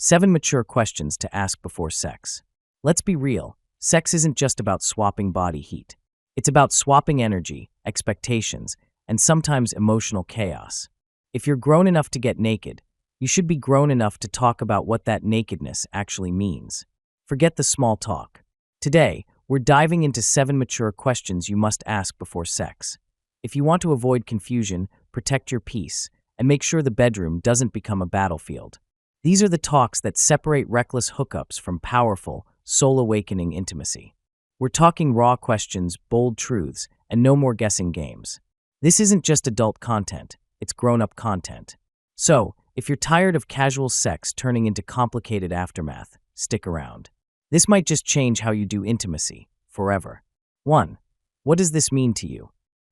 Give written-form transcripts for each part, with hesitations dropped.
7 mature questions to ask before sex. Let's be real, sex isn't just about swapping body heat. It's about swapping energy, expectations, and sometimes emotional chaos. If you're grown enough to get naked, you should be grown enough to talk about what that nakedness actually means. Forget the small talk. Today, we're diving into 7 mature questions you must ask before sex. If you want to avoid confusion, protect your peace, and make sure the bedroom doesn't become a battlefield. These are the talks that separate reckless hookups from powerful, soul-awakening intimacy. We're talking raw questions, bold truths, and no more guessing games. This isn't just adult content, it's grown-up content. So, if you're tired of casual sex turning into complicated aftermath, stick around. This might just change how you do intimacy, forever. 1. What does this mean to you?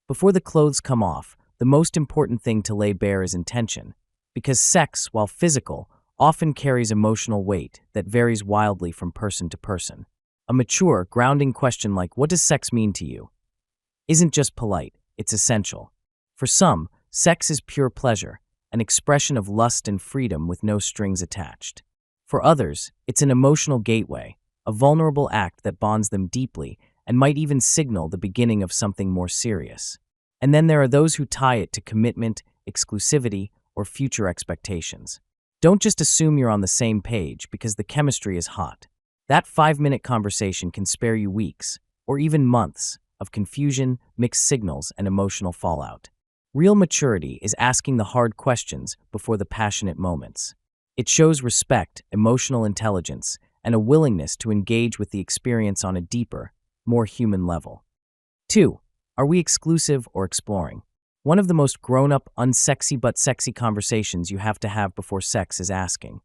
Before the clothes come off, the most important thing to lay bare is intention, because sex, while physical, often carries emotional weight that varies wildly from person to person. A mature, grounding question like, "What does sex mean to you?" isn't just polite, it's essential. For some, sex is pure pleasure, an expression of lust and freedom with no strings attached. For others, it's an emotional gateway, a vulnerable act that bonds them deeply and might even signal the beginning of something more serious. And then there are those who tie it to commitment, exclusivity, or future expectations. Don't just assume you're on the same page because the chemistry is hot. That 5-minute conversation can spare you weeks, or even months, of confusion, mixed signals, and emotional fallout. Real maturity is asking the hard questions before the passionate moments. It shows respect, emotional intelligence, and a willingness to engage with the experience on a deeper, more human level. 2. Are we exclusive or exploring? One of the most grown-up, unsexy but sexy conversations you have to have before sex is asking,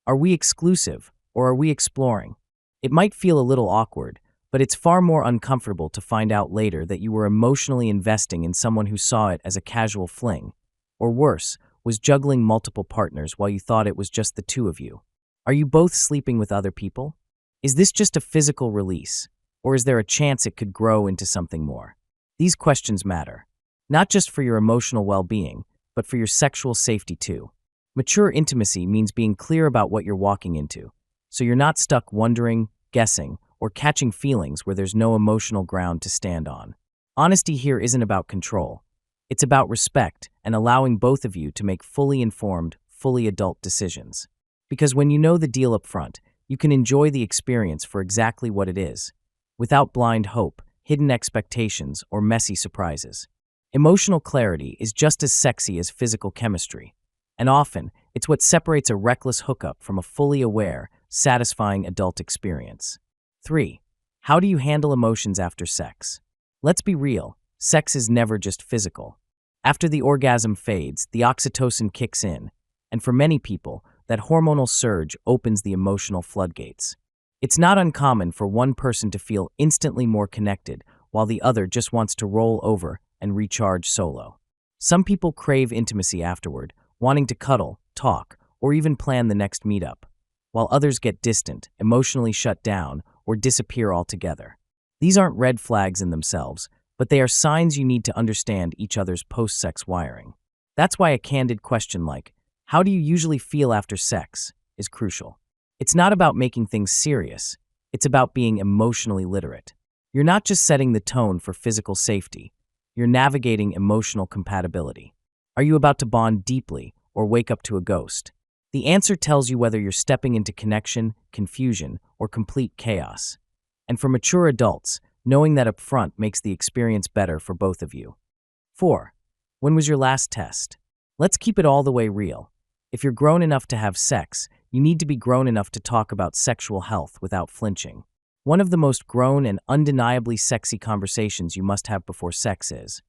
are we exclusive or are we exploring? It might feel a little awkward, but it's far more uncomfortable to find out later that you were emotionally investing in someone who saw it as a casual fling, or worse, was juggling multiple partners while you thought it was just the two of you. Are you both sleeping with other people? Is this just a physical release, or is there a chance it could grow into something more? These questions matter, not just for your emotional well-being, but for your sexual safety too. Mature intimacy means being clear about what you're walking into, so you're not stuck wondering, guessing, or catching feelings where there's no emotional ground to stand on. Honesty here isn't about control. It's about respect and allowing both of you to make fully informed, fully adult decisions. Because when you know the deal up front, you can enjoy the experience for exactly what it is, without blind hope, hidden expectations, or messy surprises. Emotional clarity is just as sexy as physical chemistry, and often, it's what separates a reckless hookup from a fully aware, satisfying adult experience. 3. How do you handle emotions after sex? Let's be real, sex is never just physical. After the orgasm fades, the oxytocin kicks in, and for many people, that hormonal surge opens the emotional floodgates. It's not uncommon for one person to feel instantly more connected, while the other just wants to roll over and recharge solo. Some people crave intimacy afterward, wanting to cuddle, talk, or even plan the next meetup, while others get distant, emotionally shut down, or disappear altogether. These aren't red flags in themselves, but they are signs you need to understand each other's post-sex wiring. That's why a candid question like, "How do you usually feel after sex?" is crucial. It's not about making things serious, it's about being emotionally literate. You're not just setting the tone for physical safety, you're navigating emotional compatibility. Are you about to bond deeply or wake up to a ghost? The answer tells you whether you're stepping into connection, confusion, or complete chaos. And for mature adults, knowing that up front makes the experience better for both of you. 4. When was your last test? Let's keep it all the way real. If you're grown enough to have sex, you need to be grown enough to talk about sexual health without flinching. One of the most grown and undeniably sexy conversations you must have before sex is,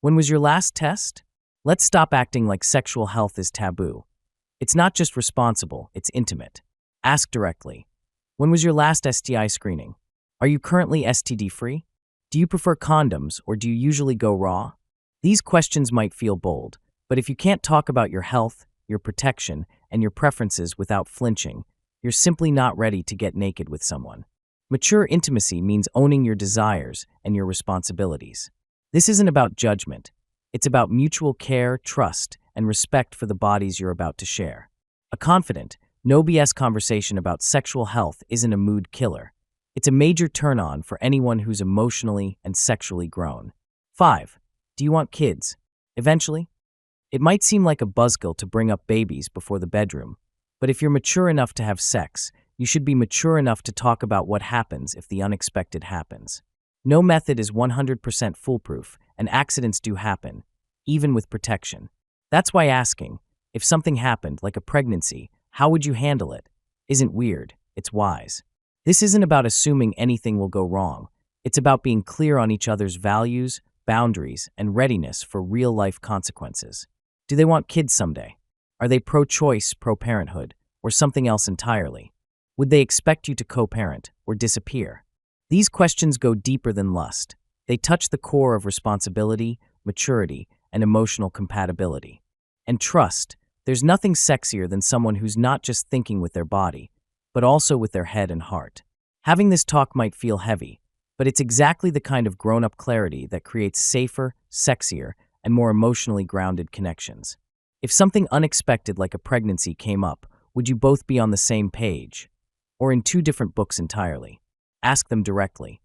when was your last test? Let's stop acting like sexual health is taboo. It's not just responsible, it's intimate. Ask directly, when was your last STI screening? Are you currently STD-free? Do you prefer condoms or do you usually go raw? These questions might feel bold, but if you can't talk about your health, your protection, and your preferences without flinching, you're simply not ready to get naked with someone. Mature intimacy means owning your desires and your responsibilities. This isn't about judgment. It's about mutual care, trust, and respect for the bodies you're about to share. A confident, No BS conversation about sexual health isn't a mood killer. It's a major turn-on for anyone who's emotionally and sexually grown. 5. Do you want kids? Eventually? It might seem like a buzzkill to bring up babies before the bedroom, but if you're mature enough to have sex, you should be mature enough to talk about what happens if the unexpected happens. No method is 100% foolproof, and accidents do happen, even with protection. That's why asking, if something happened, like a pregnancy, how would you handle it, isn't weird, it's wise. This isn't about assuming anything will go wrong. It's about being clear on each other's values, boundaries, and readiness for real-life consequences. Do they want kids someday? Are they pro-choice, pro-parenthood, or something else entirely? Would they expect you to co-parent or disappear? These questions go deeper than lust. They touch the core of responsibility, maturity, and emotional compatibility. And trust, there's nothing sexier than someone who's not just thinking with their body, but also with their head and heart. Having this talk might feel heavy, but it's exactly the kind of grown-up clarity that creates safer, sexier, and more emotionally grounded connections. If something unexpected like a pregnancy came up, would you both be on the same page? Or in two different books entirely? Ask them directly.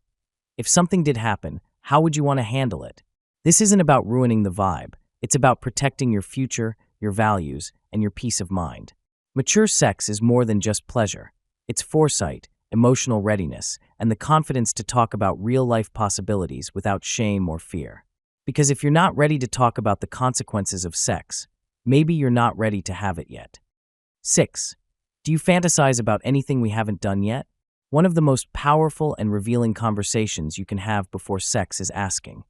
If something did happen, how would you want to handle it? This isn't about ruining the vibe. It's about protecting your future, your values, and your peace of mind. Mature sex is more than just pleasure. It's foresight, emotional readiness, and the confidence to talk about real-life possibilities without shame or fear. Because if you're not ready to talk about the consequences of sex, maybe you're not ready to have it yet. 6. Do you fantasize about anything we haven't done yet? One of the most powerful and revealing conversations you can have before sex is asking,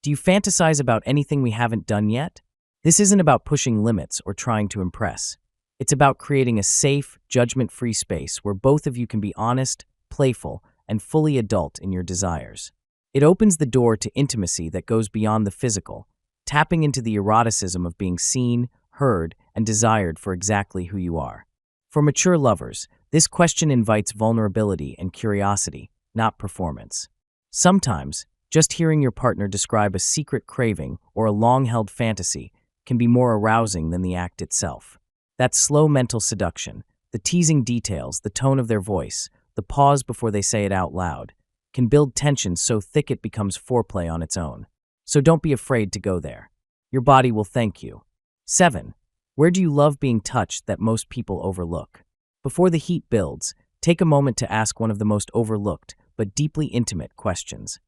do you fantasize about anything we haven't done yet? This isn't about pushing limits or trying to impress. It's about creating a safe, judgment-free space where both of you can be honest, playful, and fully adult in your desires. It opens the door to intimacy that goes beyond the physical, tapping into the eroticism of being seen, heard, and desired for exactly who you are. For mature lovers, this question invites vulnerability and curiosity, not performance. Sometimes, just hearing your partner describe a secret craving or a long-held fantasy can be more arousing than the act itself. That slow mental seduction, the teasing details, the tone of their voice, the pause before they say it out loud, can build tension so thick it becomes foreplay on its own. So don't be afraid to go there. Your body will thank you. 7. Where do you love being touched that most people overlook? Before the heat builds, take a moment to ask one of the most overlooked but deeply intimate questions.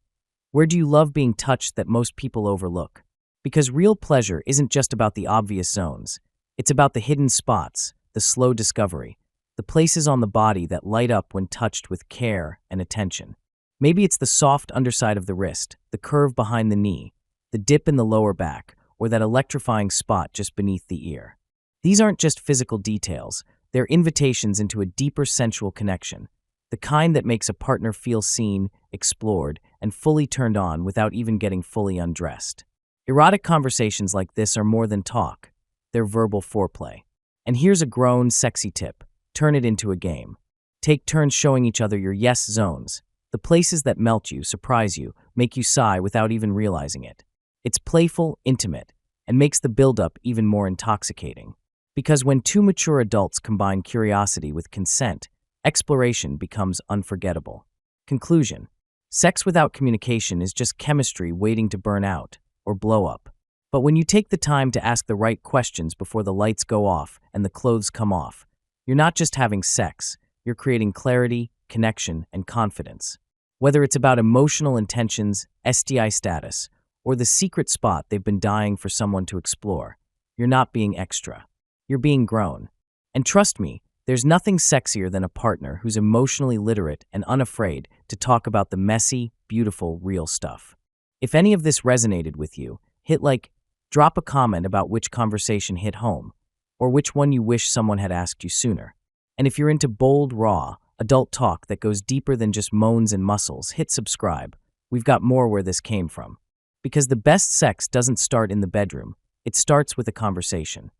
Where do you love being touched that most people overlook? Because real pleasure isn't just about the obvious zones. It's about the hidden spots, the slow discovery, the places on the body that light up when touched with care and attention. Maybe it's the soft underside of the wrist, the curve behind the knee, the dip in the lower back, or that electrifying spot just beneath the ear. These aren't just physical details, they're invitations into a deeper sensual connection, the kind that makes a partner feel seen, explored, and fully turned on without even getting fully undressed. Erotic conversations like this are more than talk. They're verbal foreplay. And here's a grown, sexy tip. Turn it into a game. Take turns showing each other your yes zones, the places that melt you, surprise you, make you sigh without even realizing it. It's playful, intimate, and makes the build-up even more intoxicating. Because when two mature adults combine curiosity with consent, exploration becomes unforgettable. Conclusion: sex without communication is just chemistry waiting to burn out or blow up. But when you take the time to ask the right questions before the lights go off and the clothes come off, you're not just having sex, you're creating clarity, connection, and confidence. Whether it's about emotional intentions, STI status, or the secret spot they've been dying for someone to explore, you're not being extra. You're being grown. And trust me, there's nothing sexier than a partner who's emotionally literate and unafraid to talk about the messy, beautiful, real stuff. If any of this resonated with you, hit like, drop a comment about which conversation hit home, or which one you wish someone had asked you sooner. And if you're into bold, raw, adult talk that goes deeper than just moans and muscles, hit subscribe. We've got more where this came from. Because the best sex doesn't start in the bedroom, it starts with a conversation.